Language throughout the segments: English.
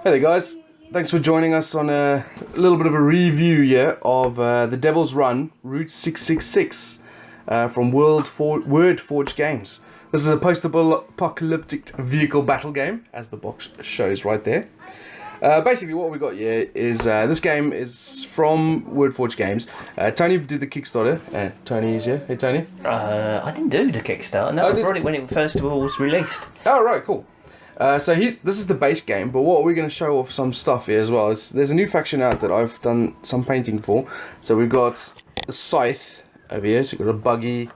Hey there guys, thanks for joining us on a little bit of a review here of the Devil's Run Route 666 from Boardgame Games. This is a post-apocalyptic vehicle battle game, as the box shows right there. Basically what we got here is this game is from Boardgame Games. Tony did the Kickstarter. Tony is here. Hey Tony. I didn't do the Kickstarter. No, I brought it when it first of all was released. Oh right, cool. This is the base game, but what we're going to show off some stuff here as well is there's a new faction out that I've done some painting for. So we've got the scythe over here, so we've got a buggy,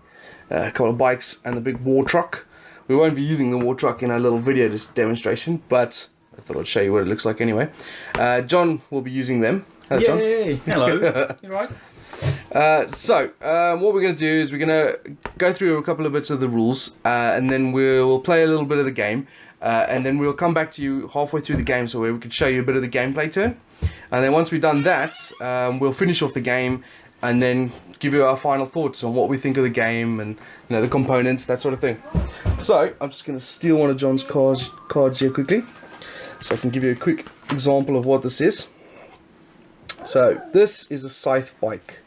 a couple of bikes, and the big war truck. We won't be using the war truck in our little video demonstration, but I thought I'd show you what it looks like anyway. John will be using them. Hello, John. Yay! Hello. You right? What we're going to do is we're going to go through a couple of bits of the rules, and then we'll play a little bit of the game. And then we'll come back to you halfway through the game so we can show you a bit of the gameplay turn. And then once we've done that, we'll finish off the game and then give you our final thoughts on what we think of the game and the components, that sort of thing. So I'm just going to steal one of John's cards here quickly so I can give you a quick example of what this is. So this is a scythe bike.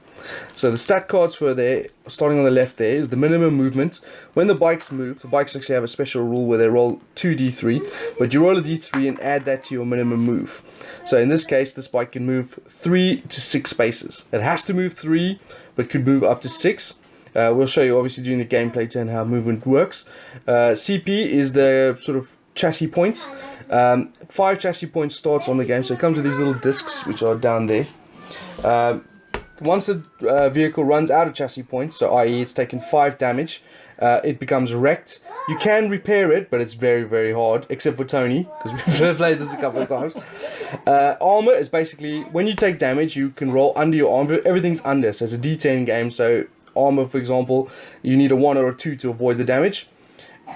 So the stat cards for there, starting on the left there, is the minimum movement. When the bikes move, the bikes actually have a special rule where they roll 2d3, but you roll a d3 and add that to your minimum move. So in this case, this bike can move 3 to 6 spaces. It has to move 3, but could move up to 6. We'll show you obviously during the gameplay turn how movement works. CP is the sort of chassis points. 5 chassis points starts on the game, so it comes with these little discs which are down there. Once a vehicle runs out of chassis points, so i.e. it's taken 5 damage, it becomes wrecked. You can repair it, but it's very, very hard, except for Tony, because we've played this a couple of times. Armor is basically, when you take damage, you can roll under your armor. Everything's under, so it's a D10 game, so armor, for example, you need a 1 or a 2 to avoid the damage.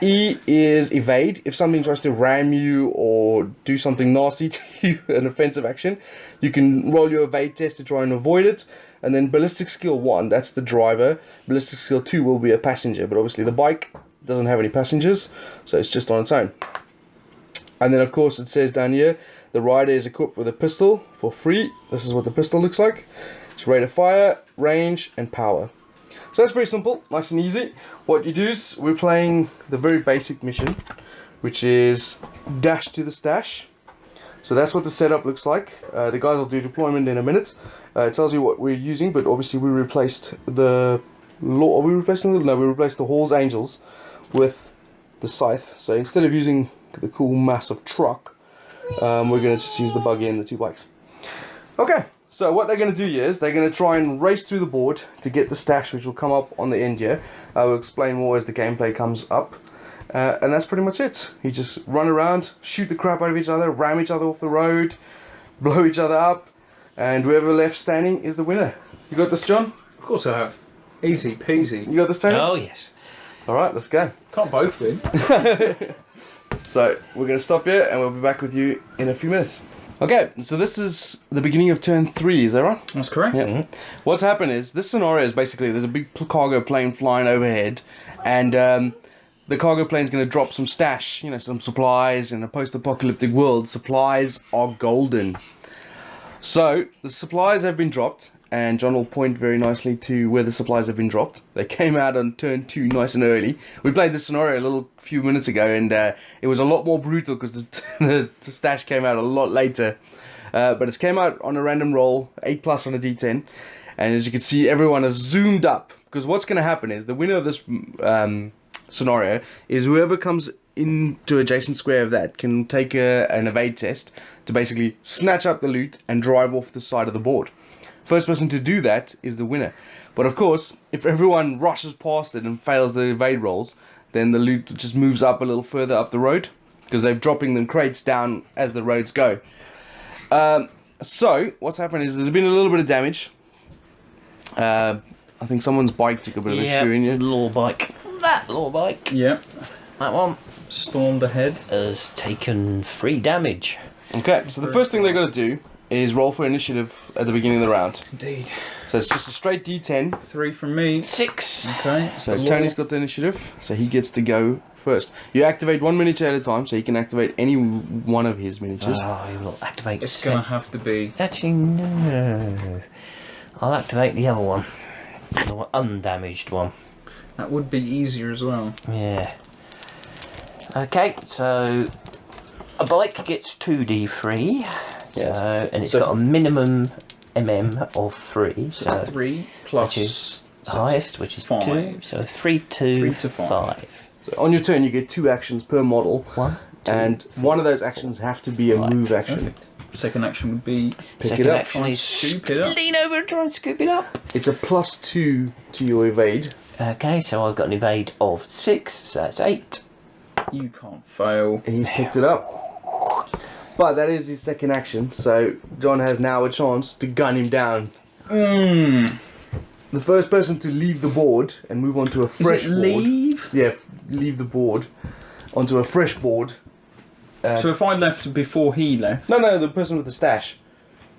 E is evade. If something tries to ram you or do something nasty to you, an offensive action, you can roll your evade test to try and avoid it. And then ballistic skill 1, that's the driver. Ballistic skill 2 will be a passenger, but obviously the bike doesn't have any passengers, so it's just on its own. And then of course it says down here, the rider is equipped with a pistol for free. This is what the pistol looks like. It's rate of fire, range, and power. So that's very simple, nice and easy. What you do is, we're playing the very basic mission, which is dash to the stash. So that's what the setup looks like. The guys will do deployment in a minute. It tells you what we're using, but obviously we replaced the law. Are we replacing the? No, we replaced the Hall's Angels with the scythe. So instead of using the cool massive truck, we're going to just use the buggy and the 2 bikes. Okay. So what they're going to do here is they're going to try and race through the board to get the stash, which will come up on the end here. I will explain more as the gameplay comes up. And that's pretty much it. You just run around, shoot the crap out of each other, ram each other off the road, blow each other up, and whoever left standing is the winner. You got this, John? Of course I have. Easy peasy. You got this, Tony? Oh yes. Alright, let's go. Can't both win. So we're going to stop here and we'll be back with you in a few minutes. Okay, so this is the beginning of turn 3, is that right? That's correct. Yeah. Mm-hmm. What's happened is, this scenario is basically, there's a big cargo plane flying overhead, and the cargo plane is going to drop some stash, some supplies. In a post-apocalyptic world, supplies are golden. So, the supplies have been dropped, and John will point very nicely to where the supplies have been dropped. They came out on turn 2 nice and early. We played this scenario a few minutes ago, and it was a lot more brutal because the stash came out a lot later. But it came out on a random roll, 8+ on a D10, and as you can see, everyone has zoomed up. Because what's going to happen is, the winner of this scenario is whoever comes into adjacent square of that can take an evade test to basically snatch up the loot and drive off the side of the board. First person to do that is the winner. But of course, if everyone rushes past it and fails the evade rolls, then the loot just moves up a little further up the road, because they're dropping them crates down as the roads go. So what's happened is there's been a little bit of damage. I think someone's bike took a bit of a shoe in you. Law bike. That law bike. Yep. That one Stormed ahead. has taken 3 damage. Okay, so the first thing they're going to do is roll for initiative at the beginning of the round. Indeed. So it's just a straight D10. 3 from me. 6. Okay. So Tony's got the initiative, so he gets to go first. You activate one miniature at a time, so you can activate any one of his miniatures. Oh, you will activate. It's going to have to be... Actually, no. I'll activate the other one. The undamaged one. That would be easier as well. Yeah. Okay, so a bike gets 2d3. So, Yes. and it's So- got a minimum of 3. So 3 plus... which is highest, which is 5. 2. So 3, 2, 3 to 5. 5. So on your turn, you get 2 actions per model, 1, 2. and one of those actions have to be a Right, move action. Perfect. Second action would be... Pick Second it up. action is Scoop it up. lean over and try and scoop it up. It's a +2 to your evade. Okay, so I've got an evade of 6, so that's 8. You can't fail. And he's picked it up. But that is his second action, so John has now a chance to gun him down. The first person to leave the board and move on to a fresh board. leave? Yeah, leave the board onto a fresh board. So if I left before he left, No, the person with the stash.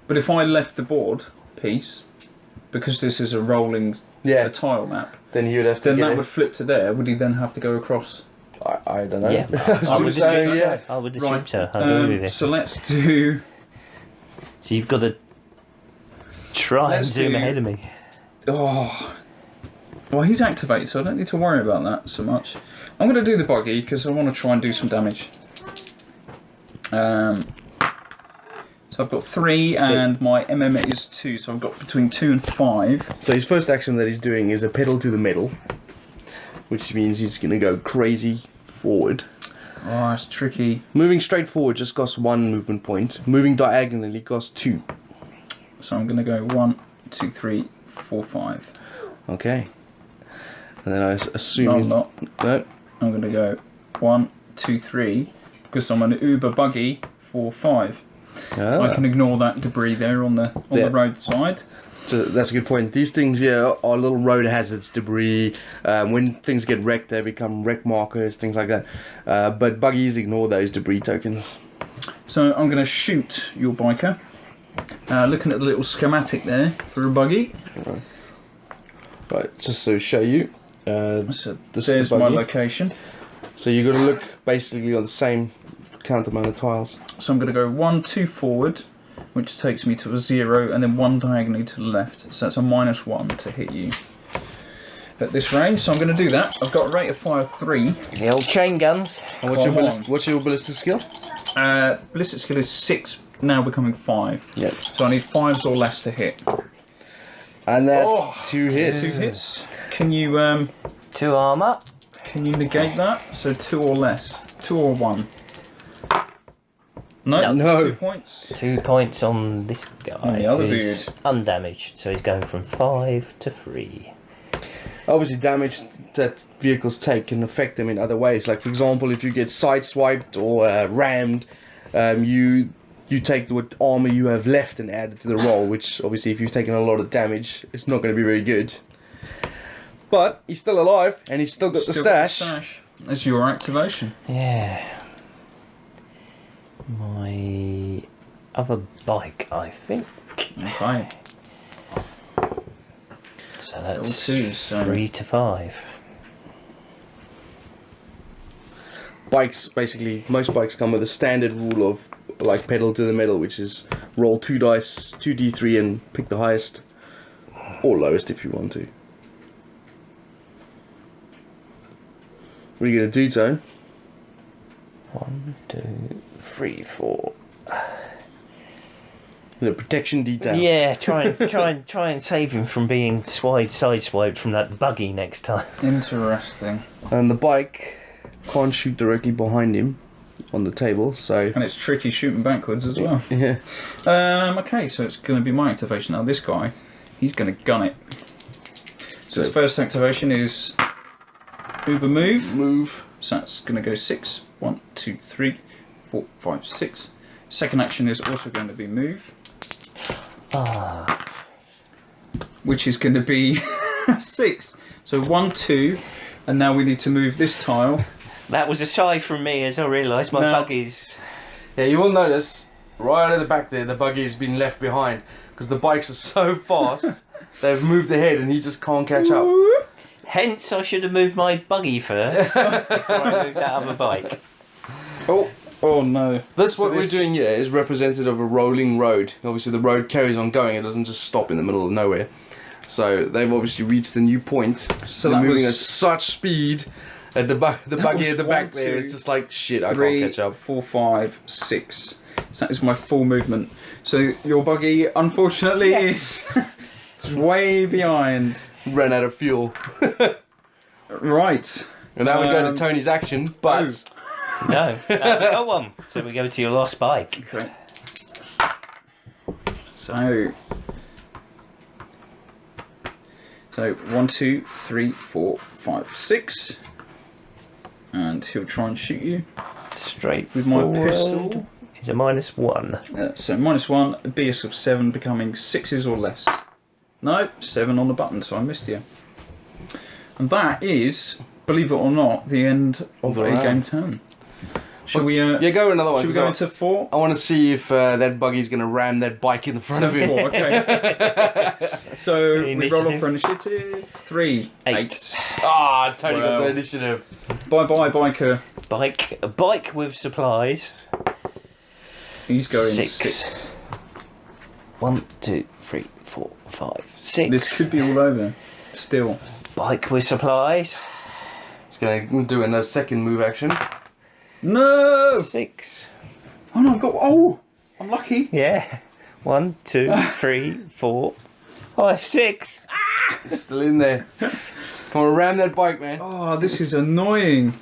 but if I left the board piece, because this is a rolling Yeah, tile map, then he would have to then get that it. would flip to there. Would he then have to go across? I don't know. Yeah, I would So, assume yeah. so. I would assume Right. so. I agree with you. So let's do... So you've got to try and Let's zoom do- ahead of me. Oh, well, he's activated, so I don't need to worry about that so much. I'm going to do the buggy because I want to try and do some damage. So I've got 3 and my MM is 2, so I've got between 2 and 5. So his first action that he's doing is a pedal to the middle, which means he's going to go crazy forward. Oh, it's tricky. Moving straight forward just costs 1 movement point. Moving diagonally costs 2. So I'm going to go 1, 2, 3, 4, 5. Okay. And then I assume... No, I'm not. No. I'm going to go 1, 2, 3, because I'm an Uber buggy, 4, 5. Ah. I can ignore that debris there on the Yeah. roadside. So that's a good point. These things here are little road hazards, debris. When things get wrecked, they become wreck markers, things like that. But buggies ignore those debris tokens. So I'm going to shoot your biker. Looking at the little schematic there for a buggy. Right, just to show you. So This is there's the my buggy. location. So you've got to look basically on the same count amount of tiles. So I'm going to go 1, 2 forward, which takes me to a 0, and then 1 diagonally to the left. So that's a -1 to hit you at this range. So I'm going to do that. I've got a rate of fire 3. The old chain guns. And Come what's your ballistic skill? Ballistic skill is 6, now becoming 5. Yep. So I need 5s or less to hit. And that's Oh, 2 hits. 2 hits. Can you 2 armour. negate that? So 2 or less. 2 or 1. No, No. 2 points. 2 points on this guy. On the other who's dude. undamaged. So he's going from 5 to 3. Obviously, damage that vehicles take can affect them in other ways. Like, for example, if you get sideswiped or rammed, you take what armor you have left and add it to the roll, which obviously if you've taken a lot of damage, it's not going to be very good. But he's still alive and he's still got the Still got stash. That's your activation. Yeah. My other bike, I think. Okay. So that's two, so- 3 to 5. Bikes, basically, most bikes come with a standard rule of like pedal to the metal, which is roll 2 dice, 2d3, and pick the highest or lowest if you want to. What are you going to do, Tone? 1, 2, 3, 4. The protection detail. Yeah, try and save him from being sideswiped from that buggy next time. Interesting. And the bike can't shoot directly behind him on the table, so And it's tricky shooting backwards as well. yeah. Okay, so it's going to be my activation. Now this guy, he's going to gun it. So his first activation is Uber move. Move. So that's going to go 6. 1, 2, 3, 4, 5, 6. Second action is also going to be move, which is going to be 6. So 1, 2, and now we need to move this tile. That was a sigh from me as I realised my No. buggy's... Yeah, you will notice right at the back there, the buggy has been left behind because the bikes are so fast. They've moved ahead and he just can't catch up. Hence, I should have moved my buggy first before I moved that other bike. Oh no. This what we're doing here is representative of a rolling road. Obviously the road carries on going, it doesn't just stop in the middle of nowhere. So they've obviously reached the new point. So they're that moving was- at such speed. At the buggy was at the back 1, there 2, is just like shit, I 3, can't catch up. 4, 5, 6. So that is my full movement. So your buggy, unfortunately, is it's way behind. Ran out of fuel. Right. And now we go to Tony's action, but No, go on. So we go to your lost bike. Okay. So 1, 2, 3, 4, 5, 6. And he'll try and shoot you Straight with my forward. pistol. It's a -1. So -1, a BS of 7 becoming 6s or less. No, 7 on the button, so I missed you. And that is, believe it or not, the end of a Wow. game turn. Shall we? yeah, go another one. Should we 'cause go I- into 4? I want to see if that buggy's going to ram that bike in the front of him. 4, okay. So we roll off Initiative. for initiative. 3, 8. 8. Ah, Tony got Well. the initiative. Bye bye, biker. A bike with supplies. He's going 6. 6. 1, 2, 3, 4, 5, 6. This could be all over. Still. Bike with supplies. It's going to do a second move action. No! 6. Oh no, I've got. Oh! I'm lucky. Yeah. 1, 2, 3, 4, 5, 6. It's still in there. Come on, ram that bike, man. Oh, this is annoying.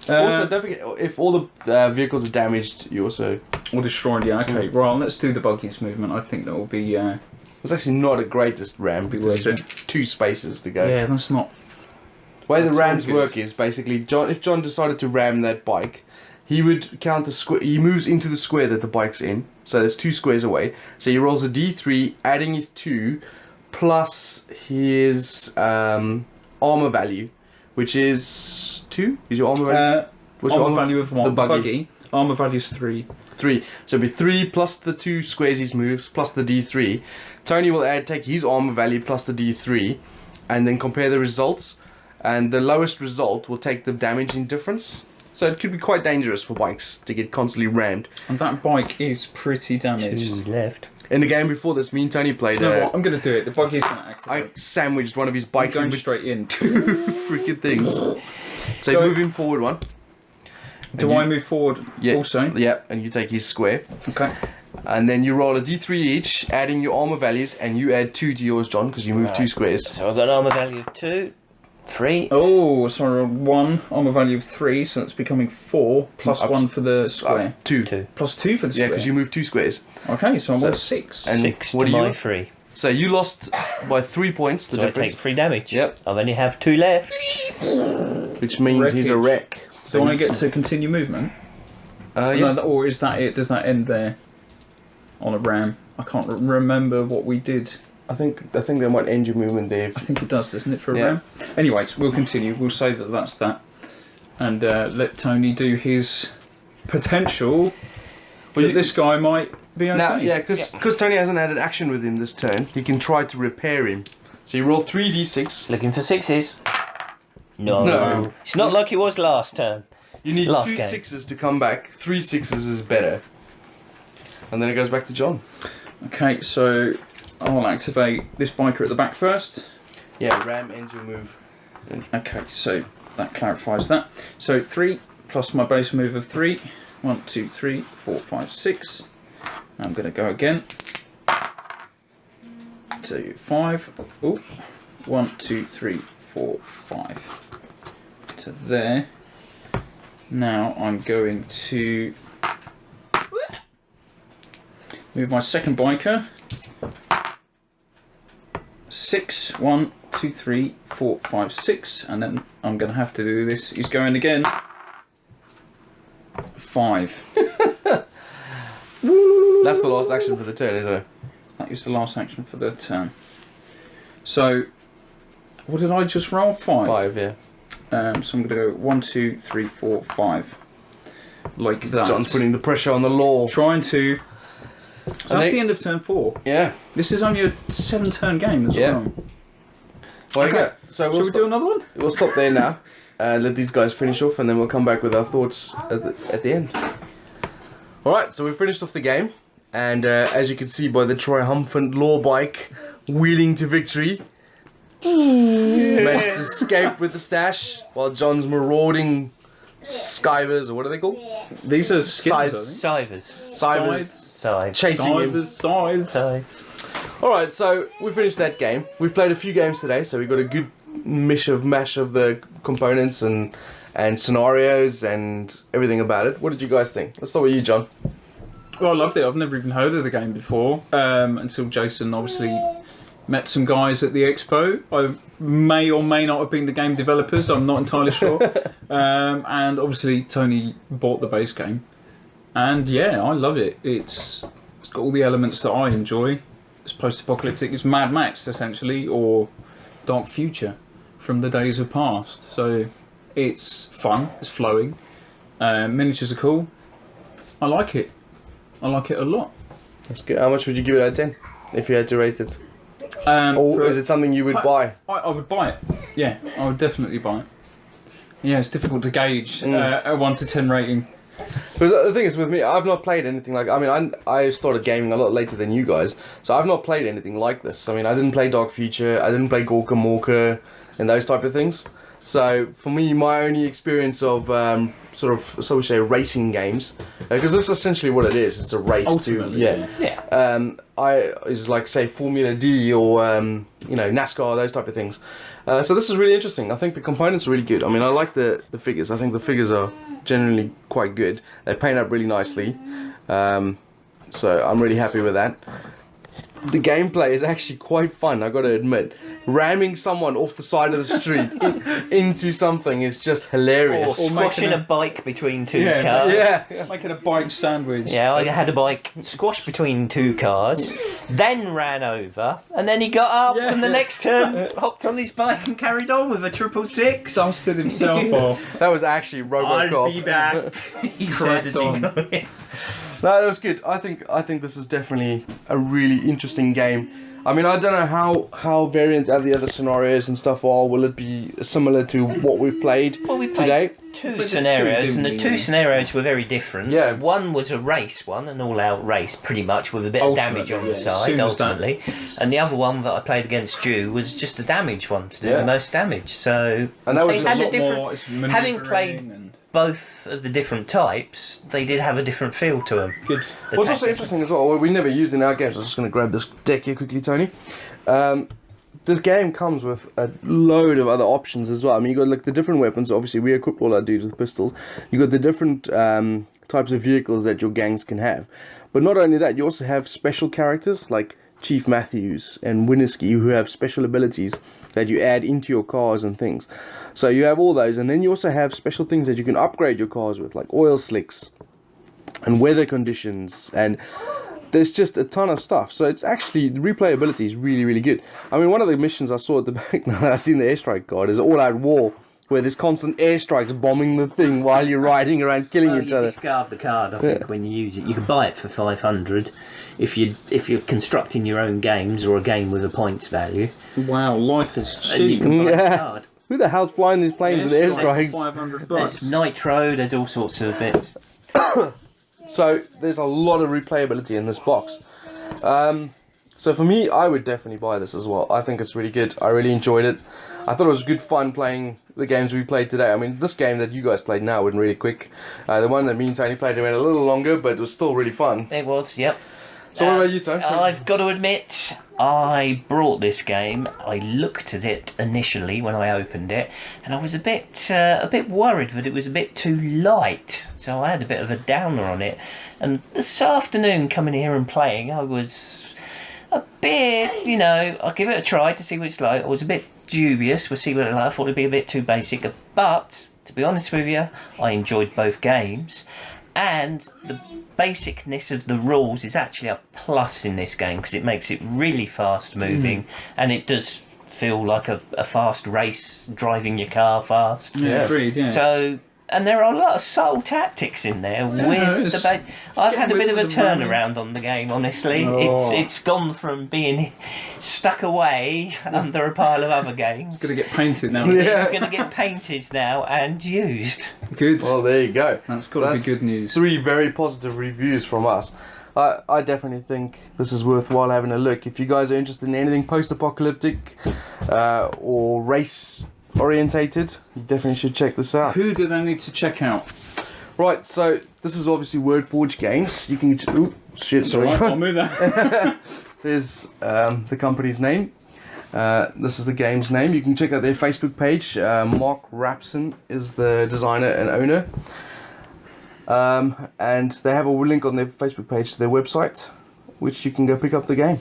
Also, don't forget, if all the vehicles are damaged, you also... Or destroyed, yeah, okay. Right, let's do the buggies movement. I think that will be. It's actually not a greatest ram because worth there's 2 spaces to go. Yeah, that's not. The way the That's rams all good. work is basically, if John decided to ram that bike, he would count the square. He moves into the square that the bike's in, so there's 2 squares away. So he rolls a d3, adding his 2 plus his armor value, which is 2. Is your armor value? What's your Armor value of 1. The buggy. Armor value is 3. 3. So it'll be 3 plus the 2 squares he moves plus the d3. Tony will take his armor value plus the d3, and then compare the results. And the lowest result will take the damage in difference. So it could be quite dangerous for bikes to get constantly rammed. And that bike is pretty damaged. 2 left. In the game before this, me and Tony played. You know what? I'm going to do it. The buggy's going to activate. I sandwiched one of his I'm bikes going in straight in. two freaking things. So, So- move him forward one. Do And I you- move forward Yeah, also? Yeah, and you take his square. Okay. And then you roll a d3 each, adding your armor values, and you add 2 to yours, John, because you moved 2 squares. So I've got an armor value of 2, 3. Oh, sorry, 1. Armor value of 3, so it's becoming 4. Plus Up- 1 for the square. 2. 2. Plus 2 for the Yeah, square. because you moved 2 squares. Okay, so I'm So- on 6. And 6 what to do you? my 3. So you lost by 3 points, the So I difference, take 3 damage. Yep. I only have 2 left. which means he's a Wreckage. wreck. Do I get to continue movement? Yeah. No, or is that it? Does that end there? On a ram? I can't remember what we did. I think they might end your movement there. I think it does, doesn't it, for a Yeah. ram? Anyways, we'll continue. We'll say that that's that. And let Tony do his potential. But But you- this guy might be okay. Now, yeah, because Tony hasn't had an action with him this turn, he can try to repair him. So you roll 3d6. Looking for 6s. No. No. It's not like it was last turn. You need Last 2 game. 6s to come back. 3 6s is better. And then it goes back to John. Okay, so I'll activate this biker at the back first. Yeah, ram ends your move. Okay, so that clarifies that. So 3 plus my base move of 3. 1, 2, 3, 4, 5, 6. I'm going to go again. 2, 5. Oh, 1, 2, 3, 4, 5. To there. Now I'm going to move my second biker. 6, 1, 2, 3, 4, 5, 6, and then I'm going to have to do this. He's going again. 5. That's the last action for the turn, isn't it? That is the last action for the turn. So, what did I just roll? 5. 5, yeah. So I'm going to go 1, 2, 3, 4, 5. Like that. John's putting the pressure on the law. Trying to. So that's they- the end of turn 4. Yeah. This is only a 7-turn game as Yeah. well. Well, Okay. yeah. So Shall we do another one? we'll stop there now. Let these guys finish off, and then we'll come back with our thoughts at the end. All right. So we finished off the game, and as you can see by the triumphant law bike wheeling to victory, managed to escape with the stash, while John's marauding skivers, or what are they called? These are skins, Sivers. Sivers. Sives. Chasing him. Sides. Sives. Alright, so we finished that game. We've played a few games today, so we got a good mash of the components and scenarios and everything about it. What did you guys think? Let's start with you, John. Well, I loved it. I've never even heard of the game before until Jason obviously met some guys at the expo. I may or may not have been the game developers. I'm not entirely sure. And obviously Tony bought the base game. And yeah, I love it. It's got all the elements that I enjoy. It's post-apocalyptic. It's Mad Max essentially, or Dark Future from the days of past. So it's fun. It's flowing. Miniatures are cool. I like it. I like it a lot. That's good. How much would you give it out of 10 if you had to rate it? Or For- is it something you would buy? I would buy it. Yeah, I would definitely buy it. Yeah, it's difficult to gauge a 1 to 10 rating. Because the thing is, with me, I've not played anything like... I mean, I started gaming a lot later than you guys, so I've not played anything like this. I mean, I didn't play Dark Future, I didn't play Gorka Morka, and those type of things. So, for me, my only experience of sort of, so we say, racing games, because this is essentially what it is. It's a race Ultimately, to... Yeah. Is like, say, Formula D or, NASCAR, those type of things. So this is really interesting. I think the components are really good. I mean, I like the figures. I think the figures are generally quite good. They paint up really nicely. So I'm really happy with that. The gameplay is actually quite fun, I gotta admit. Ramming someone off the side of the street into something is just hilarious. Or squashing making a bike between two Yeah, cars. Yeah. Making a bike sandwich. Yeah, I had a bike squashed between two cars, then ran over, and then he got up Yeah. and the next turn hopped on his bike and carried on with a 666. Dusted himself off. That was actually RoboCop. I'll be back. He said as he on. got in. No, that was good. I think this is definitely a really interesting game. I mean, I don't know how variant the other scenarios and stuff are. Will it be similar to what we've played Well, we today? played two But the scenarios, two, and the didn't two we? scenarios were very different. Yeah. One was a race one, an all-out race, pretty much, with a bit of damage on the Ultimately, yeah. side, Soon as that- ultimately. And the other one that I played against you was just a damage one, to do Yeah. the most damage. So, And that was they a had lot a different... more, it's having manoeuvring played and- both of the different types, they did have a different feel to them. Good. What's also interesting as well, we never used in our games. I was just going to grab this deck here quickly, Tony. This game comes with a load of other options as well. I mean, you got like the different weapons. Obviously, we equipped all our dudes with pistols. You got the different types of vehicles that your gangs can have. But not only that, you also have special characters like Chief Matthews and Winniski who have special abilities that you add into your cars and things. So you have all those, and then you also have special things that you can upgrade your cars with, like oil slicks and weather conditions, and there's just a ton of stuff. So it's actually, the replayability is really, really good. I mean, one of the missions I saw at the back, now that I've seen the airstrike card, is all-out war, where there's constant airstrikes bombing the thing while you're riding around killing each You other. discard the card, I think, when you use it. You can buy it for 500 if you're constructing your own games or a game with a points value. Wow, life is And you cheap. can buy the Yeah. card. Who the hell's flying these planes with airstrikes? $500 There's nitro, there's all sorts of bits. So there's a lot of replayability in this box. So for me, I would definitely buy this as well. I think it's really good. I really enjoyed it. I thought it was good fun playing the games we played today. I mean, this game that you guys played now went really quick. The one that me and Tony played went a little longer, but it was still really fun. It was, yep. So what about you, Tony? I've got to admit, I brought this game. I looked at it initially when I opened it, and I was a bit worried that it was a bit too light. So I had a bit of a downer on it. And this afternoon, coming here and playing, I was a bit, I'll give it a try to see what it's like. I was a bit dubious. We'll see what it's like. I thought it'd be a bit too basic, but to be honest with you, I enjoyed both games. And the basicness of the rules is actually a plus in this game because it makes it really fast moving and it does feel like a fast race, driving your car fast. Yeah, agreed, yeah. So And there are a lot of subtle tactics in there with the base. I've had a bit of a turnaround on the game, honestly. Oh. It's gone from being stuck away under a pile of other games. It's going to get painted now. It's going to get painted now and used. Good. Well, there you go. That's got to be good news. 3 very positive reviews from us. I definitely think this is worthwhile having a look. If you guys are interested in anything post-apocalyptic or race orientated, you definitely should check this out. Who do they need to check out? Right, so this is obviously Wordforge Games. You can sorry. Alright, I'll move that. There's the company's name. This is the game's name. You can check out their Facebook page. Mark Rapson is the designer and owner. And they have a link on their Facebook page to their website, which you can go pick up the game.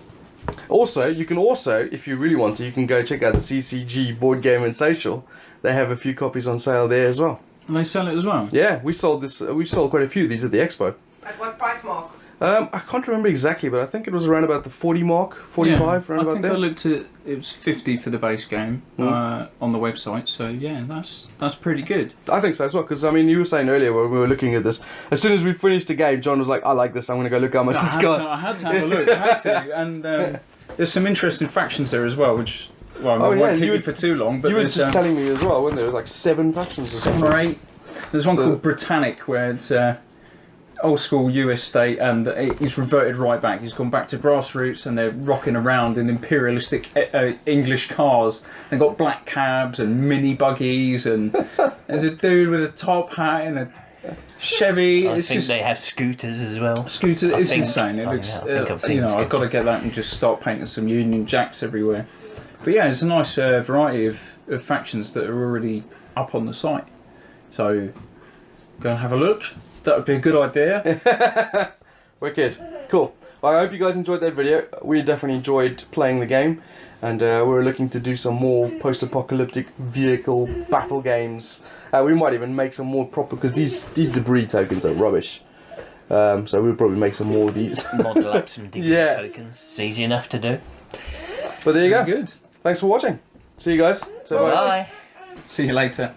Also, you can if you really want to, you can go check out the CCG Board Game and Social. They have a few copies on sale there as well. And they sell it as well? Yeah, we sold quite a few of these at the expo. At what price, Mark? I can't remember exactly, but I think it was around about the 40 mark, 45, around I about think there. I looked at it was 50 for the base game on the website. So yeah, that's pretty good. I think so as well, because I mean, you were saying earlier when we were looking at this, as soon as we finished the game, John was like, "I like this. I'm going to go look how much this costs." I had to have a look. I had to, and there's some interesting factions there as well, which I won't keep you for too long. But you were there's, just telling me as well, weren't there? There was like 7 factions or 7 something. or 8. There's one called Britannic where it's old school US state, and he's reverted right back. He's gone back to grassroots, and they're rocking around in imperialistic English cars. They've got black cabs and mini buggies, and there's a dude with a top hat and a Chevy. I think they have scooters as well. Scooter. It's insane. It looks. I think I've seen I've got to scooters. get that and just start painting some Union Jacks everywhere. But yeah, it's a nice variety of factions that are already up on the site. So go and have a look. That would be a good idea. Wicked. Cool. Well, I hope you guys enjoyed that video. We definitely enjoyed playing the game, and we're looking to do some more post-apocalyptic vehicle battle games. We might even make some more proper, because these debris tokens are rubbish. So we'll probably make some more of these. Model up some digital tokens. It's easy enough to do. But there you go. Good. Thanks for watching. See you guys. So Bye. See you later.